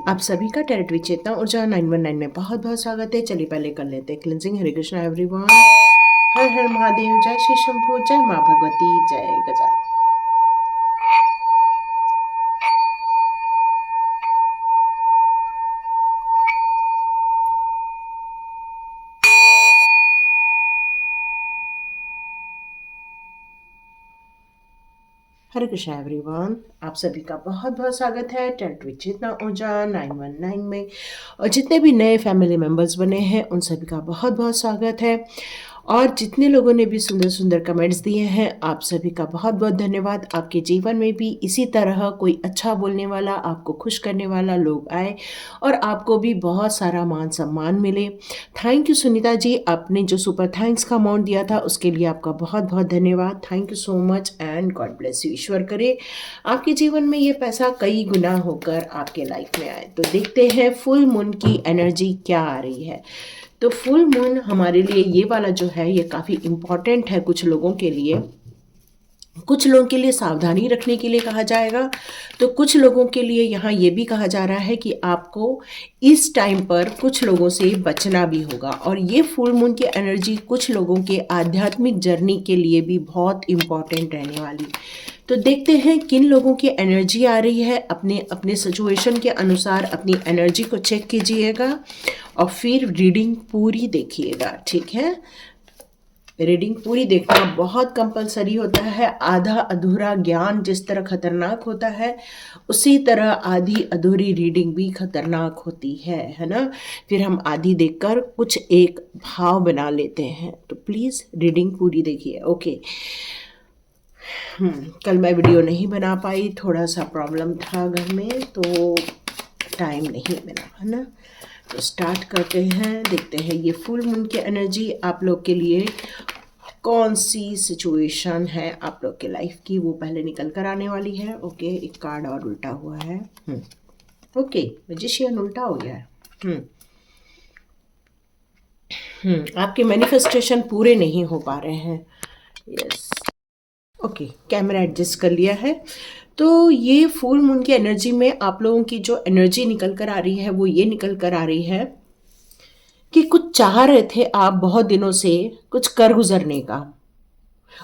आप सभी का टेरिटरी चेतना ऊर्जा 919 में बहुत बहुत स्वागत है। चलिए पहले कर लेते हैं क्लिनजिंग। हरे कृष्णा एवरीवन। हर हर महादेव। जय श्री शंभू। जय माँ भगवती। जय गजानन। हरे कृष्णा एवरीवन। आप सभी का बहुत बहुत स्वागत है टेरिटरी चेतना ऊर्जा 919 में। और जितने भी नए फैमिली मेम्बर्स बने हैं उन सभी का बहुत बहुत स्वागत है। और जितने लोगों ने भी सुंदर सुंदर कमेंट्स दिए हैं आप सभी का बहुत बहुत धन्यवाद। आपके जीवन में भी इसी तरह कोई अच्छा बोलने वाला, आपको खुश करने वाला लोग आए और आपको भी बहुत सारा मान सम्मान मिले। थैंक यू सुनीता जी, आपने जो सुपर थैंक्स का अमाउंट दिया था उसके लिए आपका बहुत बहुत धन्यवाद। Thank you so much and God bless you. ईश्वर करे आपके जीवन में ये पैसा कई गुना होकर आपके लाइफ में आए। तो देखते हैं फुल मून की एनर्जी क्या आ रही है। तो फुल मून हमारे लिए ये वाला जो है ये काफ़ी इम्पॉर्टेंट है। कुछ लोगों के लिए सावधानी रखने के लिए कहा जाएगा, तो कुछ लोगों के लिए यहाँ ये भी कहा जा रहा है कि आपको इस टाइम पर कुछ लोगों से बचना भी होगा। और ये फुल मून की एनर्जी कुछ लोगों के आध्यात्मिक जर्नी के लिए भी बहुत इम्पॉर्टेंट रहने वाली। तो देखते हैं किन लोगों की एनर्जी आ रही है। अपने अपने सिचुएशन के अनुसार अपनी एनर्जी को चेक कीजिएगा और फिर रीडिंग पूरी देखिएगा, ठीक है। रीडिंग पूरी देखना बहुत कंपलसरी होता है। आधा अधूरा ज्ञान जिस तरह खतरनाक होता है उसी तरह आधी अधूरी रीडिंग भी खतरनाक होती है ना। फिर हम आधी देखकर कुछ एक भाव बना लेते हैं। तो प्लीज़ रीडिंग पूरी देखिए। ओके। कल मैं वीडियो नहीं बना पाई, थोड़ा सा प्रॉब्लम था घर में तो टाइम नहीं मिला, है ना। तो स्टार्ट करते हैं, देखते हैं ये फुल मून की एनर्जी आप लोग के लिए कौन सी सिचुएशन है आप लोग के लाइफ की, वो पहले निकल कर आने वाली है। ओके, एक कार्ड और उल्टा हुआ है। ओके, मैजिशियन उल्टा हो गया है। आपके मैनिफेस्टेशन पूरे नहीं हो पा रहे हैं। यस। ओके, कैमरा एडजस्ट कर लिया है। तो ये फुल मून की एनर्जी में आप लोगों की जो एनर्जी निकल कर आ रही है वो ये निकल कर आ रही है कि कुछ चाह रहे थे आप बहुत दिनों से कुछ कर गुजरने का।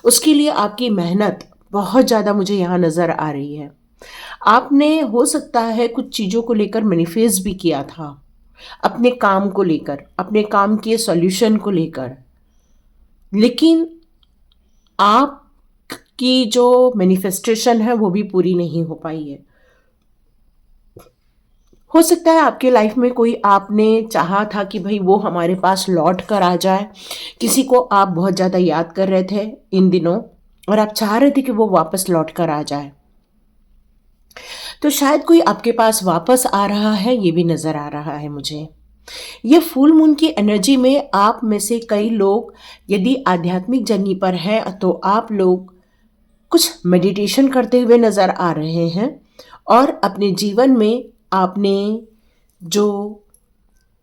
उसके लिए आपकी मेहनत बहुत ज़्यादा मुझे यहाँ नज़र आ रही है। आपने हो सकता है कुछ चीज़ों को लेकर मैनिफेस्ट भी किया था, अपने काम को लेकर, अपने काम के सॉल्यूशन को लेकर, लेकिन आपकी जो मैनिफेस्टेशन है वो भी पूरी नहीं हो पाई है। हो सकता है आपके लाइफ में कोई आपने चाहा था कि भाई वो हमारे पास लौट कर आ जाए। किसी को आप बहुत ज़्यादा याद कर रहे थे इन दिनों और आप चाह रहे थे कि वो वापस लौट कर आ जाए। तो शायद कोई आपके पास वापस आ रहा है, ये भी नज़र आ रहा है मुझे। ये फुल मून की एनर्जी में आप में से कई लोग यदि आध्यात्मिक जर्नी पर हैं तो आप लोग कुछ मेडिटेशन करते हुए नज़र आ रहे हैं और अपने जीवन में आपने जो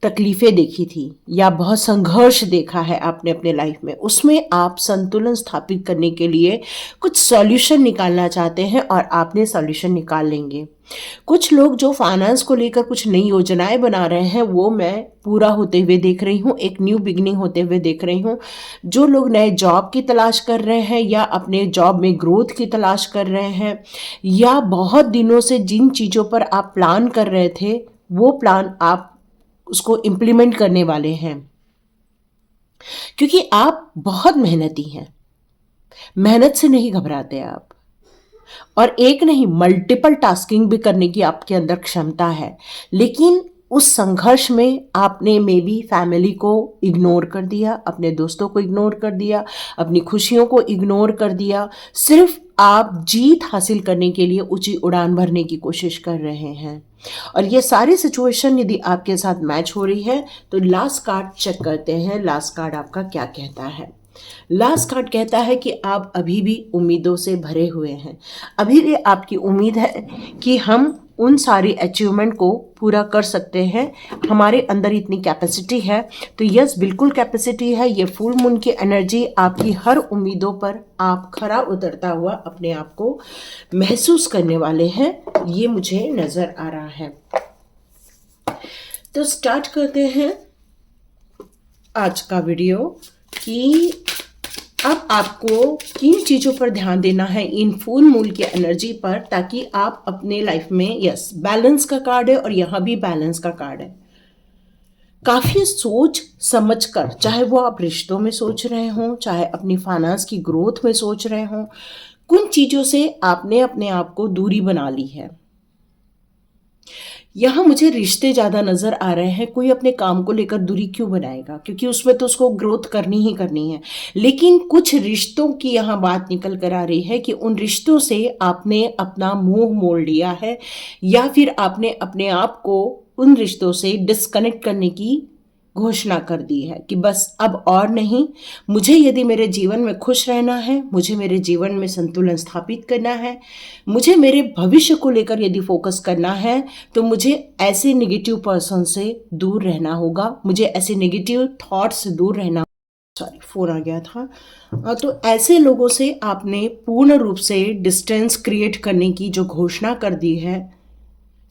तकलीफ़ें देखी थी या बहुत संघर्ष देखा है आपने अपने लाइफ में, उसमें आप संतुलन स्थापित करने के लिए कुछ सॉल्यूशन निकालना चाहते हैं और आपने सॉल्यूशन निकाल लेंगे। कुछ लोग जो फाइनेंस को लेकर कुछ नई योजनाएं बना रहे हैं वो मैं पूरा होते हुए देख रही हूँ, एक न्यू बिगनिंग होते हुए देख रही हूँ। जो लोग नए जॉब की तलाश कर रहे हैं या अपने जॉब में ग्रोथ की तलाश कर रहे हैं या बहुत दिनों से जिन चीज़ों पर आप प्लान कर रहे थे वो प्लान आप उसको इम्प्लीमेंट करने वाले हैं, क्योंकि आप बहुत मेहनती हैं। मेहनत से नहीं घबराते आप, और एक नहीं मल्टीपल टास्किंग भी करने की आपके अंदर क्षमता है। लेकिन उस संघर्ष में आपने मे बी फैमिली को इग्नोर कर दिया, अपने दोस्तों को इग्नोर कर दिया, अपनी खुशियों को इग्नोर कर दिया। सिर्फ आप जीत हासिल करने के लिए ऊंची उड़ान भरने की कोशिश कर रहे हैं। और ये सारी सिचुएशन यदि आपके साथ मैच हो रही है तो लास्ट कार्ड चेक करते हैं। लास्ट कार्ड आपका क्या कहता है। लास्ट कार्ड कहता है कि आप अभी भी उम्मीदों से भरे हुए हैं। अभी भी आपकी उम्मीद है कि हम उन सारी अचीवमेंट को पूरा कर सकते हैं, हमारे अंदर इतनी कैपेसिटी है। तो यस, बिल्कुल कैपेसिटी है। ये फुल मून की एनर्जी आपकी हर उम्मीदों पर आप खरा उतरता हुआ अपने आप को महसूस करने वाले हैं, ये मुझे नज़र आ रहा है। तो स्टार्ट करते हैं आज का वीडियो कि अब आपको किन चीज़ों पर ध्यान देना है इन फुल मून की एनर्जी पर, ताकि आप अपने लाइफ में, यस, बैलेंस का कार्ड है और यहाँ भी बैलेंस का कार्ड है। काफ़ी सोच समझ कर, चाहे वो आप रिश्तों में सोच रहे हों, चाहे अपनी फाइनेंस की ग्रोथ में सोच रहे हों, कुछ चीज़ों से आपने अपने आप को दूरी बना ली है। यहाँ मुझे रिश्ते ज़्यादा नज़र आ रहे हैं। कोई अपने काम को लेकर दूरी क्यों बनाएगा, क्योंकि उसमें तो उसको ग्रोथ करनी ही करनी है। लेकिन कुछ रिश्तों की यहाँ बात निकल कर आ रही है कि उन रिश्तों से आपने अपना मुंह मोड़ लिया है, या फिर आपने अपने आप को उन रिश्तों से डिस्कनेक्ट करने की घोषणा कर दी है कि बस अब और नहीं, मुझे यदि मेरे जीवन में खुश रहना है, मुझे मेरे जीवन में संतुलन स्थापित करना है, मुझे मेरे भविष्य को लेकर यदि फोकस करना है, तो मुझे ऐसे नेगेटिव पर्सन से दूर रहना होगा, मुझे ऐसे नेगेटिव थॉट्स से दूर रहना, सॉरी फोन आ गया था। तो ऐसे लोगों से आपने पूर्ण रूप से डिस्टेंस क्रिएट करने की जो घोषणा कर दी है,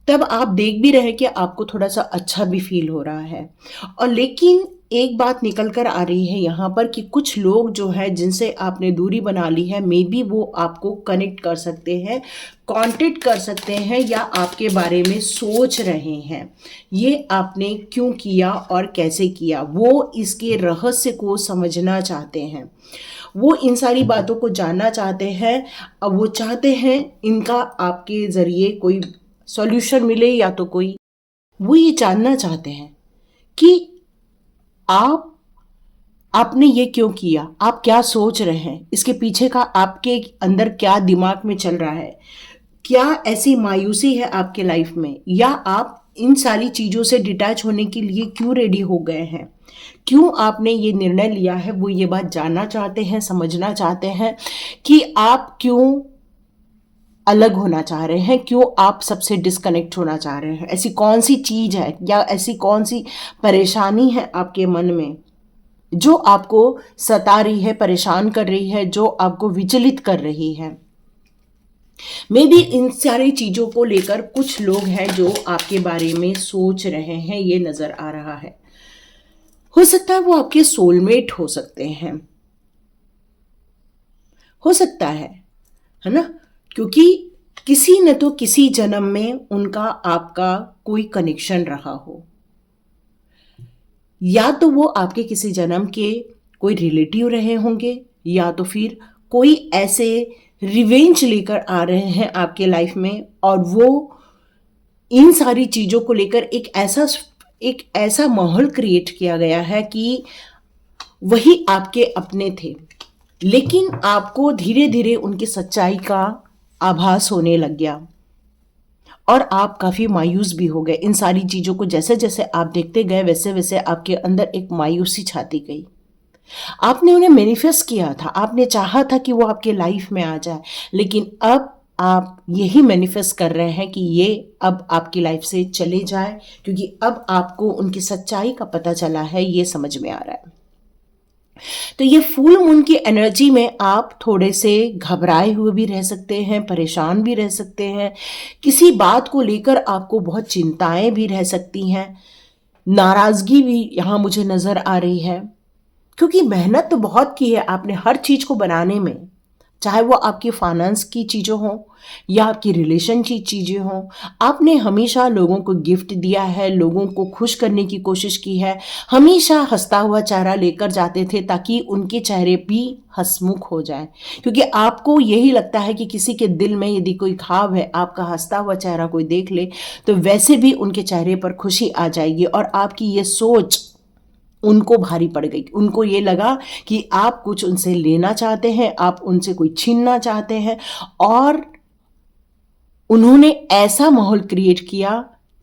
तब आप देख भी रहे कि आपको थोड़ा सा अच्छा भी फील हो रहा है। और लेकिन एक बात निकल कर आ रही है यहाँ पर कि कुछ लोग जो है जिनसे आपने दूरी बना ली है, मे बी वो आपको कनेक्ट कर सकते हैं, कांटेक्ट कर सकते हैं, या आपके बारे में सोच रहे हैं। ये आपने क्यों किया और कैसे किया, वो इसके रहस्य को समझना चाहते हैं, वो इन सारी बातों को जानना चाहते हैं। अब वो चाहते हैं इनका आपके ज़रिए कोई सॉल्यूशन मिले, या तो कोई, वो ये जानना चाहते हैं कि आपने ये क्यों किया, आप क्या सोच रहे हैं, इसके पीछे का आपके अंदर क्या दिमाग में चल रहा है, क्या ऐसी मायूसी है आपके लाइफ में, या आप इन सारी चीज़ों से डिटैच होने के लिए क्यों रेडी हो गए हैं, क्यों आपने ये निर्णय लिया है। वो ये बात जानना चाहते हैं, समझना चाहते हैं कि आप क्यों अलग होना चाह रहे हैं, क्यों आप सबसे डिस्कनेक्ट होना चाह रहे हैं, ऐसी कौन सी चीज़ है या ऐसी कौन सी परेशानी है आपके मन में जो आपको सता रही है, परेशान कर रही है, जो आपको विचलित कर रही है। मे बी इन सारी चीज़ों को लेकर कुछ लोग हैं जो आपके बारे में सोच रहे हैं, ये नज़र आ रहा है। हो सकता है वो आपके सोलमेट हो सकते हैं, हो सकता है ना, क्योंकि किसी न तो किसी जन्म में उनका आपका कोई कनेक्शन रहा हो, या तो वो आपके किसी जन्म के कोई रिलेटिव रहे होंगे, या तो फिर कोई ऐसे रिवेंज लेकर आ रहे हैं आपके लाइफ में, और वो इन सारी चीज़ों को लेकर एक ऐसा माहौल क्रिएट किया गया है कि वही आपके अपने थे, लेकिन आपको धीरे धीरे उनकी सच्चाई का आभास होने लग गया और आप काफ़ी मायूस भी हो गए। इन सारी चीज़ों को जैसे जैसे आप देखते गए, वैसे वैसे आपके अंदर एक मायूसी छाती गई। आपने उन्हें मैनिफेस्ट किया था, आपने चाहा था कि वो आपके लाइफ में आ जाए, लेकिन अब आप यही मैनिफेस्ट कर रहे हैं कि ये अब आपकी लाइफ से चले जाए, क्योंकि अब आपको उनकी सच्चाई का पता चला है, ये समझ में आ रहा है। तो ये फुल मून की एनर्जी में आप थोड़े से घबराए हुए भी रह सकते हैं, परेशान भी रह सकते हैं, किसी बात को लेकर आपको बहुत चिंताएं भी रह सकती हैं, नाराज़गी भी यहाँ मुझे नज़र आ रही है, क्योंकि मेहनत तो बहुत की है आपने हर चीज़ को बनाने में, चाहे वो आपकी फाइनेंस की चीज़ें हों या आपकी रिलेशन की चीज़ें हों। आपने हमेशा लोगों को गिफ्ट दिया है, लोगों को खुश करने की कोशिश की है, हमेशा हंसता हुआ चेहरा लेकर जाते थे ताकि उनके चेहरे भी हंसमुख हो जाए, क्योंकि आपको यही लगता है कि किसी के दिल में यदि कोई घाव है, आपका हंसता हुआ चेहरा कोई देख ले तो वैसे भी उनके चेहरे पर खुशी आ जाएगी। और आपकी ये सोच उनको भारी पड़ गई, उनको ये लगा कि आप कुछ उनसे लेना चाहते हैं, आप उनसे कोई छीनना चाहते हैं, और उन्होंने ऐसा माहौल क्रिएट किया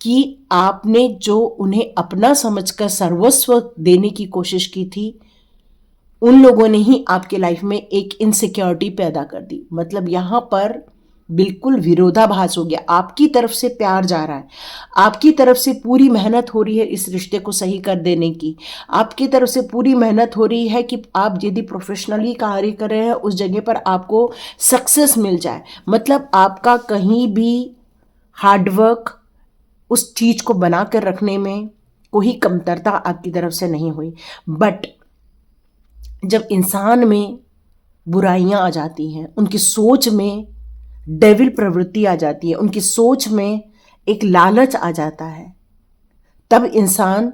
कि आपने जो उन्हें अपना समझकर सर्वस्व देने की कोशिश की थी, उन लोगों ने ही आपके लाइफ में एक इनसिक्योरिटी पैदा कर दी। मतलब यहाँ पर बिल्कुल विरोधाभास हो गया, आपकी तरफ से प्यार जा रहा है, आपकी तरफ से पूरी मेहनत हो रही है इस रिश्ते को सही कर देने की, आपकी तरफ से पूरी मेहनत हो रही है कि आप यदि प्रोफेशनली कार्य कर रहे हैं उस जगह पर आपको सक्सेस मिल जाए। मतलब आपका कहीं भी हार्डवर्क उस चीज़ को बना कर रखने में, कोई कमतरता आपकी तरफ से नहीं हुई। बट जब इंसान में बुराइयां आ जाती हैं, उनकी सोच में डेविल प्रवृत्ति आ जाती है, उनकी सोच में एक लालच आ जाता है, तब इंसान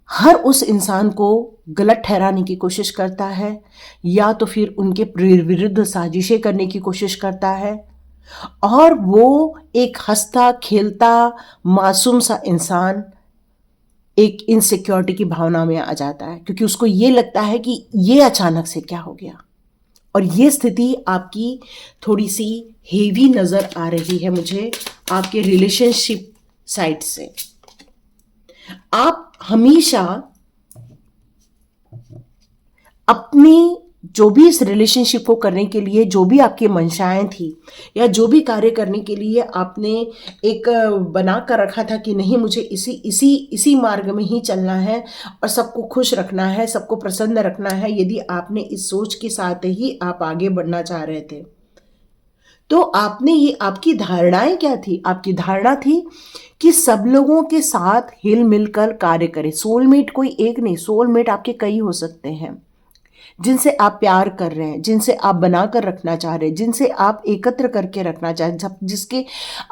हर उस इंसान को गलत ठहराने की कोशिश करता है या तो फिर उनके विरुद्ध साजिशें करने की कोशिश करता है। और वो एक हंसता खेलता मासूम सा इंसान एक इनसिक्योरिटी की भावना में आ जाता है, क्योंकि उसको ये लगता है कि ये अचानक से क्या हो गया। और ये स्थिति आपकी थोड़ी सी हेवी नज़र आ रही है मुझे आपके रिलेशनशिप साइड से। आप हमेशा अपनी जो भी इस रिलेशनशिप को करने के लिए जो भी आपकी मंशाएं थी या जो भी कार्य करने के लिए आपने एक बना कर रखा था कि नहीं मुझे इसी मार्ग में ही चलना है और सबको खुश रखना है, सबको प्रसन्न रखना है, यदि आपने इस सोच के साथ ही आप आगे बढ़ना चाह रहे थे तो आपने ये आपकी धारणाएं क्या थी? आपकी धारणा थी कि सब लोगों के साथ हिल मिलकर कार्य करें। सोलमेट कोई एक नहीं, सोलमेट आपके कई हो सकते हैं जिनसे आप प्यार कर रहे हैं, जिनसे आप बना कर रखना चाह रहे हैं, जिनसे आप एकत्र करके रखना चाह रहे हैं, जिसके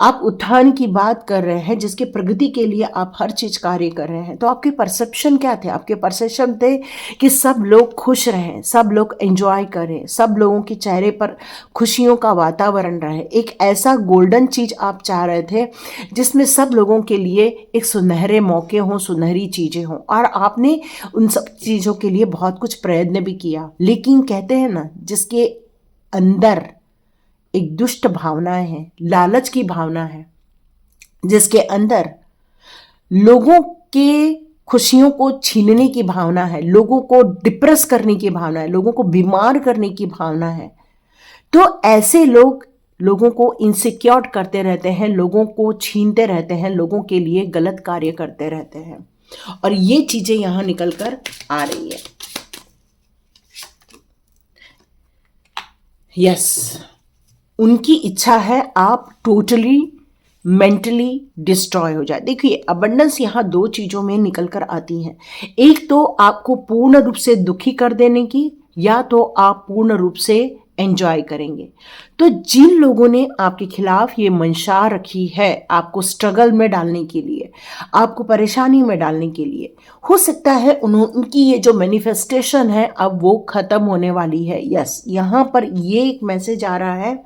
आप उत्थान की बात कर रहे हैं, जिसके प्रगति के लिए आप हर चीज कार्य कर रहे हैं। तो आपके परसेप्शन क्या थे? आपके परसेप्शन थे कि सब लोग खुश रहें, सब लोग एंजॉय करें, सब लोगों के चेहरे पर खुशियों का वातावरण रहे। एक ऐसा गोल्डन चीज आप चाह रहे थे जिसमें सब लोगों के लिए एक सुनहरे मौके हों, सुनहरी चीजें हों, और आपने उन सब चीजों के लिए बहुत कुछ प्रयत्न भी किया। लेकिन कहते हैं ना, जिसके अंदर एक दुष्ट भावना है, लालच की भावना है, जिसके अंदर लोगों के खुशियों को छीनने की भावना है, लोगों को डिप्रेस करने की भावना है, लोगों को बीमार करने की भावना है, तो ऐसे लोगों को इनसिक्योर करते रहते हैं, लोगों को छीनते रहते हैं, लोगों के लिए गलत कार्य करते रहते हैं। और ये चीजें यहां निकल कर आ रही है। यस, उनकी इच्छा है आप टोटली मेंटली डिस्ट्रॉय हो जाए। देखिए, अबंडेंस यहाँ दो चीजों में निकल कर आती हैं। एक तो आपको पूर्ण रूप से दुखी कर देने की, या तो आप पूर्ण रूप से एंजॉय करेंगे। तो जिन लोगों ने आपके खिलाफ ये मंशा रखी है आपको स्ट्रगल में डालने के लिए, आपको परेशानी में डालने के लिए, हो सकता है उनकी ये जो मैनिफेस्टेशन है अब वो खत्म होने वाली है। यस, यहाँ पर ये एक मैसेज आ रहा है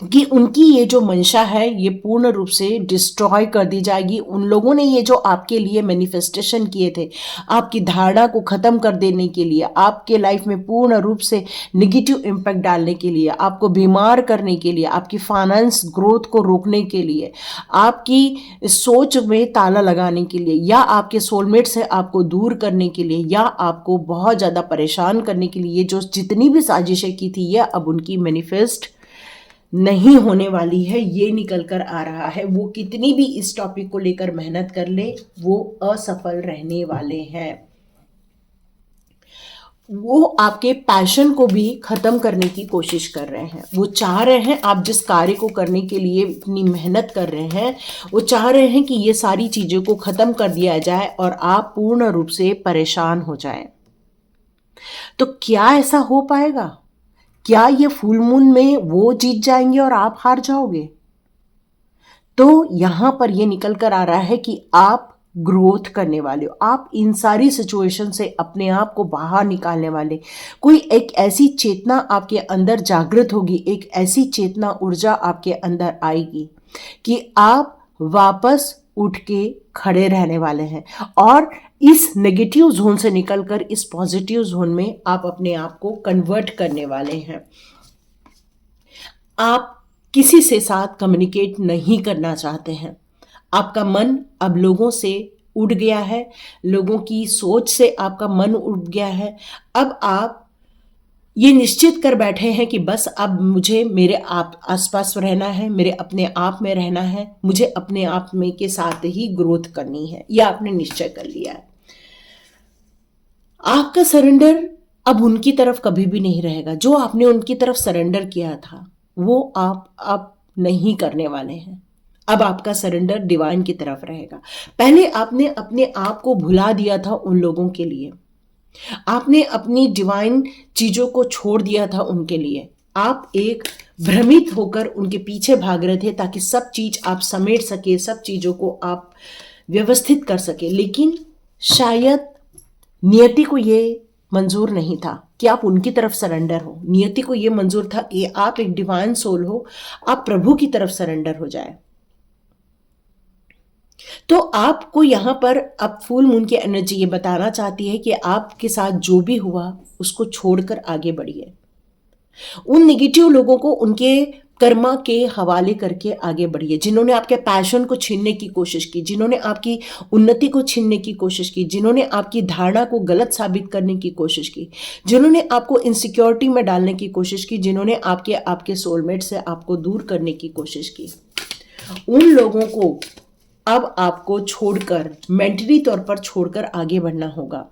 कि उनकी ये जो मंशा है ये पूर्ण रूप से डिस्ट्रॉय कर दी जाएगी। उन लोगों ने ये जो आपके लिए मैनिफेस्टेशन किए थे, आपकी धारणा को ख़त्म कर देने के लिए, आपके लाइफ में पूर्ण रूप से निगेटिव इम्पैक्ट डालने के लिए, आपको बीमार करने के लिए, आपकी फाइनेंस ग्रोथ को रोकने के लिए, आपकी सोच में ताला लगाने के लिए, या आपके सोलमेट से आपको दूर करने के लिए, या आपको बहुत ज़्यादा परेशान करने के लिए जो जितनी भी साजिशें की थी, ये अब उनकी मैनिफेस्ट नहीं होने वाली है। ये निकल कर आ रहा है। वो कितनी भी इस टॉपिक को लेकर मेहनत कर ले, वो असफल रहने वाले हैं। वो आपके पैशन को भी खत्म करने की कोशिश कर रहे हैं। वो चाह रहे हैं आप जिस कार्य को करने के लिए इतनी मेहनत कर रहे हैं, वो चाह रहे हैं कि ये सारी चीज़ों को खत्म कर दिया जाए और आप पूर्ण रूप से परेशान हो जाए। तो क्या ऐसा हो पाएगा? क्या ये फुल मून में वो जीत जाएंगे और आप हार जाओगे? तो यहां पर ये निकल कर आ रहा है कि आप ग्रोथ करने वाले हो, आप इन सारी सिचुएशन से अपने आप को बाहर निकालने वाले। कोई एक ऐसी चेतना आपके अंदर जागृत होगी, एक ऐसी चेतना ऊर्जा आपके अंदर आएगी कि आप वापस उठ के खड़े रहने वाले हैं और इस नेगेटिव जोन से निकलकर इस पॉजिटिव जोन में आप अपने आप को कन्वर्ट करने वाले हैं। आप किसी से साथ कम्युनिकेट नहीं करना चाहते हैं। आपका मन अब लोगों से उड़ गया है, लोगों की सोच से आपका मन उड़ गया है। अब आप ये निश्चित कर बैठे हैं कि बस अब मुझे मेरे आप आसपास रहना है, मेरे अपने आप में रहना है, मुझे अपने आप में के साथ ही ग्रोथ करनी है। यह आपने निश्चय कर लिया है। आपका सरेंडर अब उनकी तरफ कभी भी नहीं रहेगा। जो आपने उनकी तरफ सरेंडर किया था वो आप अब नहीं करने वाले हैं। अब आपका सरेंडर डिवाइन की तरफ रहेगा। पहले आपने अपने आप को भुला दिया था उन लोगों के लिए, आपने अपनी डिवाइन चीजों को छोड़ दिया था उनके लिए। आप एक भ्रमित होकर उनके पीछे भाग रहे थे ताकि सब चीज आप समेट सके, सब चीजों को आप व्यवस्थित कर सके। लेकिन शायद नियति को ये मंजूर नहीं था कि आप उनकी तरफ सरेंडर हो। नियति को ये मंजूर था कि आप एक डिवाइन सोल हो, आप प्रभु की तरफ सरेंडर हो जाए। तो आपको यहां पर अब फुल मून की एनर्जी ये बताना चाहती है कि आपके साथ जो भी हुआ उसको छोड़कर आगे बढ़िए। उन नेगेटिव लोगों को उनके कर्मा के हवाले करके आगे बढ़िए, जिन्होंने आपके पैशन को छीनने की कोशिश की, जिन्होंने आपकी उन्नति को छीनने की कोशिश की, जिन्होंने आपकी धारणा को गलत साबित करने की कोशिश की, जिन्होंने आपको इनसिक्योरिटी में डालने की कोशिश की, जिन्होंने आपके सोलमेट से आपको दूर करने की कोशिश की, उन लोगों को अब आपको छोड़कर, मेंटली तौर पर छोड़कर आगे बढ़ना होगा।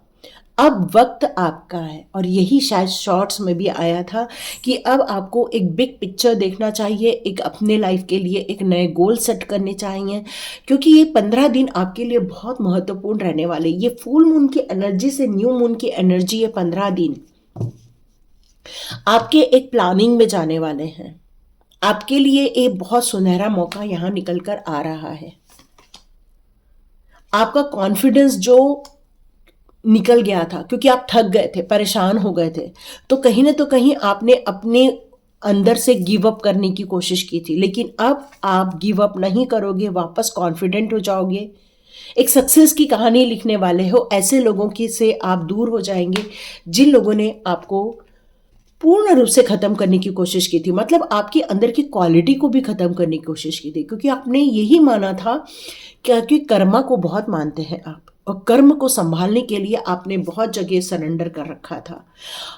अब वक्त आपका है। और यही शायद शॉर्ट्स में भी आया था कि अब आपको एक बिग पिक्चर देखना चाहिए, एक अपने लाइफ के लिए एक नए गोल सेट करने चाहिए, क्योंकि ये 15 दिन आपके लिए बहुत महत्वपूर्ण रहने वाले। ये फुल मून की एनर्जी से न्यू मून की एनर्जी, ये 15 दिन आपके एक प्लानिंग में जाने वाले हैं। आपके लिए एक बहुत सुनहरा मौका यहां निकल कर आ रहा है। आपका कॉन्फिडेंस जो निकल गया था क्योंकि आप थक गए थे, परेशान हो गए थे, तो कहीं ना तो कहीं आपने अपने अंदर से गिव अप करने की कोशिश की थी। लेकिन अब आप गिव अप नहीं करोगे, वापस कॉन्फिडेंट हो जाओगे, एक सक्सेस की कहानी लिखने वाले हो। ऐसे लोगों की से आप दूर हो जाएंगे जिन लोगों ने आपको पूर्ण रूप से खत्म करने की कोशिश की थी, मतलब आपके अंदर की क्वालिटी को भी खत्म करने की कोशिश की थी, क्योंकि आपने यही माना था कि कर्मा को बहुत मानते हैं आप, और कर्म को संभालने के लिए आपने बहुत जगह सरेंडर कर रखा था।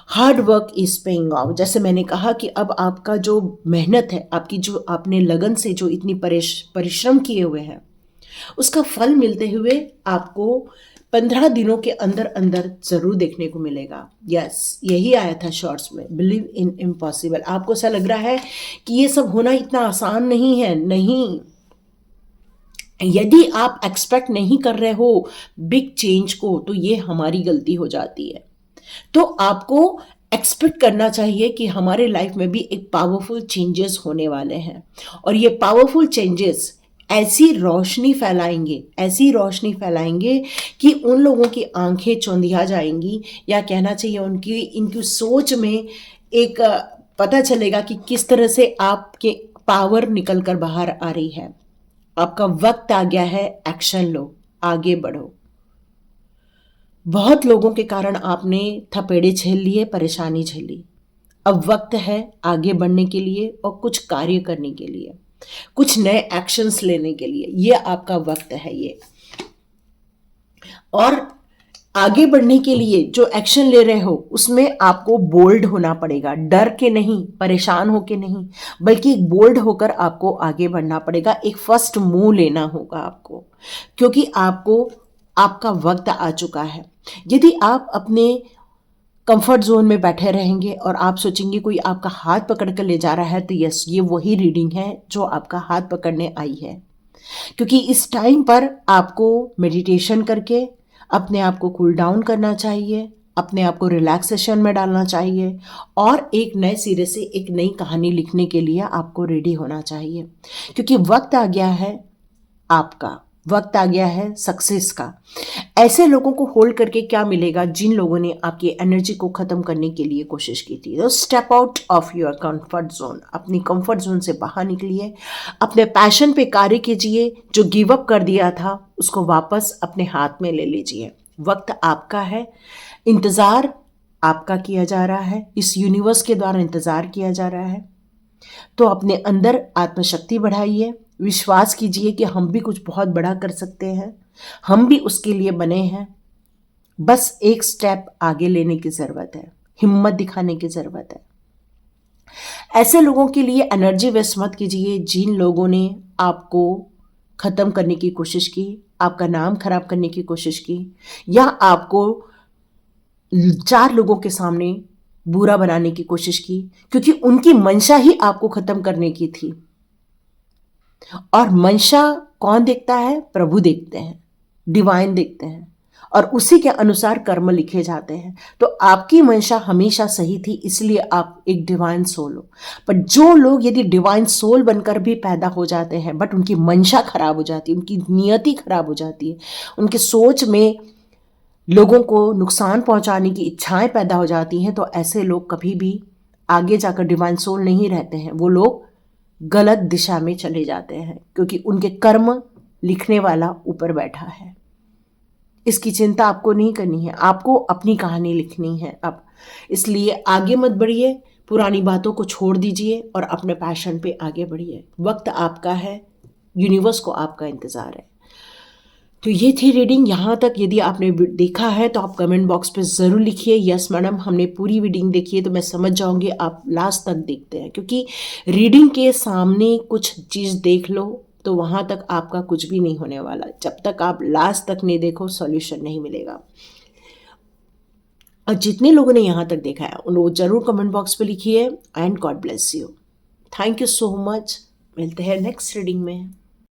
Hard work is paying off, जैसे मैंने कहा कि अब आपका जो मेहनत है, आपकी जो आपने लगन से जो इतनी परिश्रम किए हुए हैं, उसका फल मिलते हुए आपको 15 दिनों के अंदर अंदर जरूर देखने को मिलेगा। यस, यही आया था शॉर्ट्स में, बिलीव इन इम्पॉसिबल। आपको ऐसा लग रहा है कि ये सब होना इतना आसान नहीं है, नहीं। यदि आप एक्सपेक्ट नहीं कर रहे हो बिग चेंज को, तो ये हमारी गलती हो जाती है। तो आपको एक्सपेक्ट करना चाहिए कि हमारे लाइफ में भी एक पावरफुल चेंजेस होने वाले हैं, और ये पावरफुल चेंजेस ऐसी रोशनी फैलाएंगे, ऐसी रोशनी फैलाएंगे कि उन लोगों की आंखें चौंधिया जाएंगी, या कहना चाहिए इनकी सोच में एक पता चलेगा कि किस तरह से आपके पावर निकल कर बाहर आ रही है। आपका वक्त आ गया है, एक्शन लो, आगे बढ़ो। बहुत लोगों के कारण आपने थपेड़े झेल लिए, परेशानी झेली। अब वक्त है आगे बढ़ने के लिए और कुछ कार्य करने के लिए, कुछ नए एक्शंस लेने के लिए। ये आपका वक्त है ये। और आगे बढ़ने के लिए जो एक्शन ले रहे हो उसमें आपको बोल्ड होना पड़ेगा, डर के नहीं, परेशान होके नहीं, बल्कि बोल्ड होकर आपको आगे बढ़ना पड़ेगा। एक फर्स्ट मूव लेना होगा आपको, क्योंकि आपका वक्त आ चुका है। यदि आप अपने कंफर्ट जोन में बैठे रहेंगे और आप सोचेंगे कोई आपका हाथ पकड़ कर ले जा रहा है, तो यस, ये वही रीडिंग है जो आपका हाथ पकड़ने आई है। क्योंकि इस टाइम पर आपको मेडिटेशन करके अपने आप को कूल डाउन करना चाहिए, अपने आप को रिलैक्सेशन में डालना चाहिए, और एक नए सिरे से एक नई कहानी लिखने के लिए आपको रेडी होना चाहिए। क्योंकि वक्त आ गया है आपका, वक्त आ गया है सक्सेस का। ऐसे लोगों को होल्ड करके क्या मिलेगा जिन लोगों ने आपकी एनर्जी को खत्म करने के लिए कोशिश की थी। तो step out of your comfort zone, अपनी कंफर्ट जोन से बाहर निकलिए, अपने पैशन पे कार्य कीजिए। जो गिव अप कर दिया था उसको वापस अपने हाथ में ले लीजिए। वक्त आपका है, इंतजार आपका किया जा रहा है, इस यूनिवर्स के द्वारा इंतजार किया जा रहा है। तो अपने अंदर आत्मशक्ति बढ़ाइए, विश्वास कीजिए कि हम भी कुछ बहुत बड़ा कर सकते हैं, हम भी उसके लिए बने हैं। बस एक स्टेप आगे लेने की जरूरत है, हिम्मत दिखाने की जरूरत है। ऐसे लोगों के लिए एनर्जी वेस्ट मत कीजिए जिन लोगों ने आपको खत्म करने की कोशिश की, आपका नाम खराब करने की कोशिश की, या आपको 4 लोगों के सामने बुरा बनाने की कोशिश की, क्योंकि उनकी मंशा ही आपको खत्म करने की थी। और मंशा कौन देखता है? प्रभु देखते हैं, डिवाइन देखते हैं, और उसी के अनुसार कर्म लिखे जाते हैं। तो आपकी मंशा हमेशा सही थी, इसलिए आप एक डिवाइन सोल हो। पर जो लोग यदि डिवाइन सोल बनकर भी पैदा हो जाते हैं बट उनकी मंशा खराब हो जाती है, उनकी नियति खराब हो जाती है, उनके सोच में लोगों को नुकसान पहुंचाने की इच्छाएं पैदा हो जाती हैं, तो ऐसे लोग कभी भी आगे जाकर डिवाइन सोल नहीं रहते हैं। वो लोग गलत दिशा में चले जाते हैं, क्योंकि उनके कर्म लिखने वाला ऊपर बैठा है। इसकी चिंता आपको नहीं करनी है, आपको अपनी कहानी लिखनी है अब। इसलिए आगे मत बढ़िए, पुरानी बातों को छोड़ दीजिए और अपने पैशन पे आगे बढ़िए। वक्त आपका है, यूनिवर्स को आपका इंतज़ार है। तो ये थी रीडिंग। यहाँ तक यदि आपने देखा है तो आप कमेंट बॉक्स पे ज़रूर लिखिए यस मैडम हमने पूरी रीडिंग देखी है, तो मैं समझ जाऊँगी आप लास्ट तक देखते हैं। क्योंकि रीडिंग के सामने कुछ चीज़ देख लो तो वहाँ तक आपका कुछ भी नहीं होने वाला। जब तक आप लास्ट तक नहीं देखो सॉल्यूशन नहीं मिलेगा। और जितने लोगों ने यहाँ तक देखा है उन लोग ज़रूर कमेंट बॉक्स पे लिखिए। And God bless you. Thank you so much. मिलते हैं नेक्स्ट रीडिंग में।